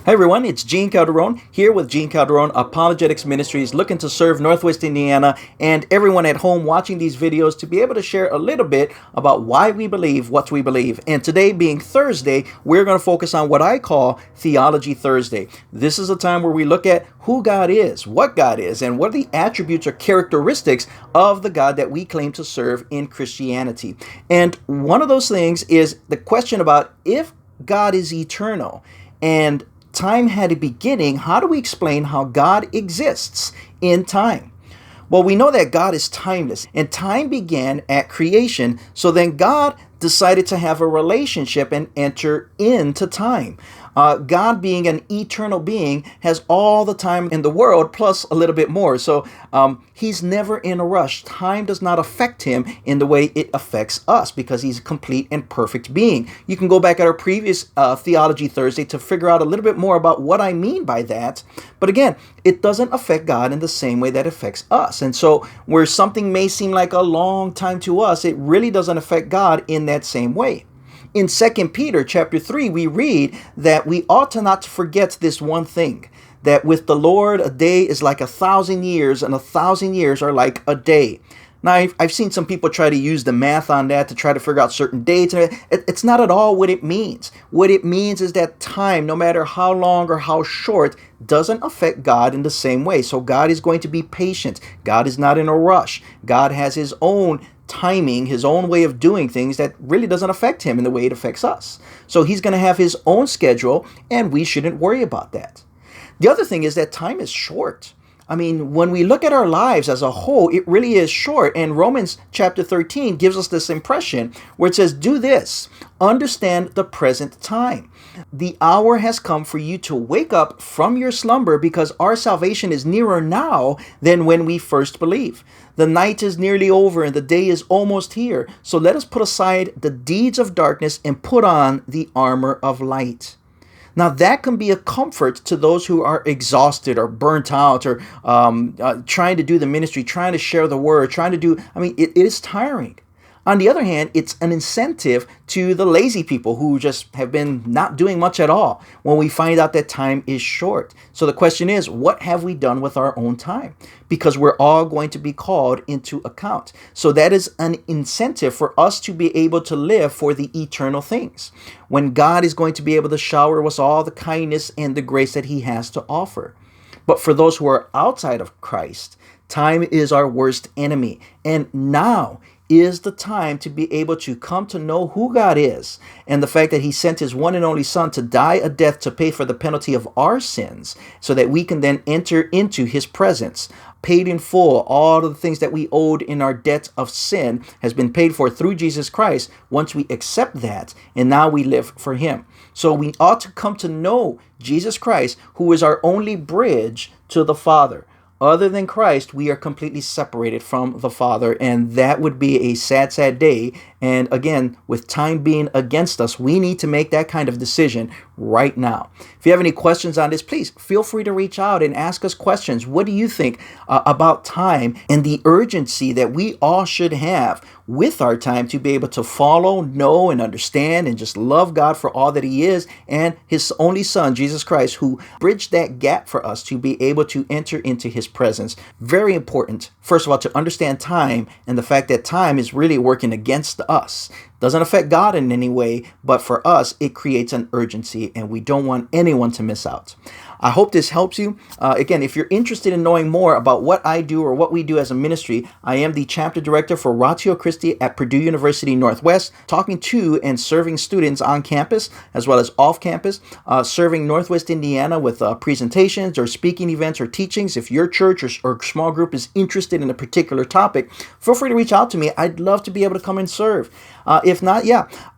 Hi everyone, it's Gene Calderon here with Gene Calderon Apologetics Ministries, looking to serve Northwest Indiana and everyone at home watching these videos to be able to share a little bit about why we believe what we believe. And today being Thursday, we're going to focus on what I call Theology Thursday. This is a time where we look at who God is, and what are the attributes or characteristics of the God that we claim to serve in Christianity. And one of those things is the question about if God is eternal and time had a beginning, how do we explain how God exists in time? Well, we know that God is timeless, and time began at creation, so then God decided to have a relationship and enter into time. God, being an eternal being, has all the time in the world, plus a little bit more. So he's never in a rush. Time does not affect him in the way it affects us because he's a complete and perfect being. You can go back at our previous Theology Thursday to figure out a little bit more about what I mean by that. But again, it doesn't affect God in the same way that it affects us. And so where something may seem like a long time to us, it really doesn't affect God in that same way. In 2 Peter chapter 3, we read that we ought to not forget this one thing, that with the Lord, a day is like 1,000 years, and 1,000 years are like a day. Now, I've seen some people try to use the math on that to try to figure out certain dates. It's not at all what it means. What it means is that time, no matter how long or how short, doesn't affect God in the same way. So God is going to be patient. God is not in a rush. God has his own timing, his own way of doing things that really doesn't affect him in the way it affects us. So he's going to have his own schedule, and we shouldn't worry about that. The other thing is that time is short. I mean, when we look at our lives as a whole, it really is short. And Romans chapter 13 gives us this impression where it says, do this, understand the present time. The hour has come for you to wake up from your slumber, because our salvation is nearer now than when we first believed. The night is nearly over and the day is almost here. So let us put aside the deeds of darkness and put on the armor of light. Now that can be a comfort to those who are exhausted or burnt out or trying to do the ministry, trying to share the word, it is tiring. On the other hand, it's an incentive to the lazy people who just have been not doing much at all when we find out that time is short. So the question is, what have we done with our own time? Because we're all going to be called into account. So that is an incentive for us to be able to live for the eternal things, when God is going to be able to shower us all the kindness and the grace that he has to offer. But for those who are outside of Christ, time is our worst enemy. And now is the time to be able to come to know who God is, and the fact that he sent his one and only son to die a death to pay for the penalty of our sins, so that we can then enter into his presence. Paid in full, all of the things that we owed in our debt of sin has been paid for through Jesus Christ once we accept that, and now we live for him. So we ought to come to know Jesus Christ, who is our only bridge to the Father. Other than Christ, we are completely separated from the Father, and that would be a sad, sad day. And again, with time being against us, we need to make that kind of decision right now. If you have any questions on this, please feel free to reach out and ask us questions. What do you think about time and the urgency that we all should have with our time to be able to follow, know, and understand and just love God for all that he is, and his only son, Jesus Christ, who bridged that gap for us to be able to enter into his presence. Very important, first of all, to understand time and the fact that time is really working against us. Doesn't affect God in any way, but for us, it creates an urgency, and we don't want anyone to miss out. I hope this helps you. Again, if you're interested in knowing more about what I do or what we do as a ministry, I am the chapter director for Ratio Christi at Purdue University Northwest, talking to and serving students on campus as well as off campus, serving Northwest Indiana with presentations or speaking events or teachings. If your church or small group is interested in a particular topic, feel free to reach out to me. I'd love to be able to come and serve. If not,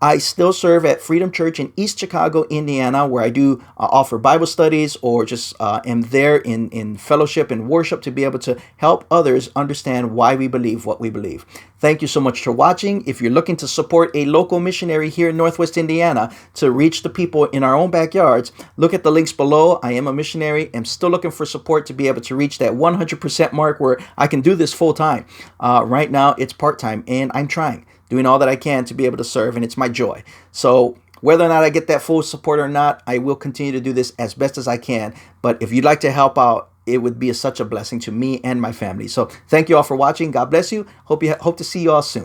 I still serve at Freedom Church in East Chicago, Indiana, where I do offer Bible studies or just am there in fellowship and worship to be able to help others understand why we believe what we believe. Thank you so much for watching. If you're looking to support a local missionary here in Northwest Indiana to reach the people in our own backyards, look at the links below. I am a missionary. I'm still looking for support to be able to reach that 100% mark where I can do this full time. Right now, it's part time, and I'm trying, doing all that I can to be able to serve, and it's my joy. So Whether or not I get that full support or not, I will continue to do this as best as I can. But if you'd like to help out, it would be such a blessing to me and my family. So thank you all for watching. God bless you. Hope to see you all soon.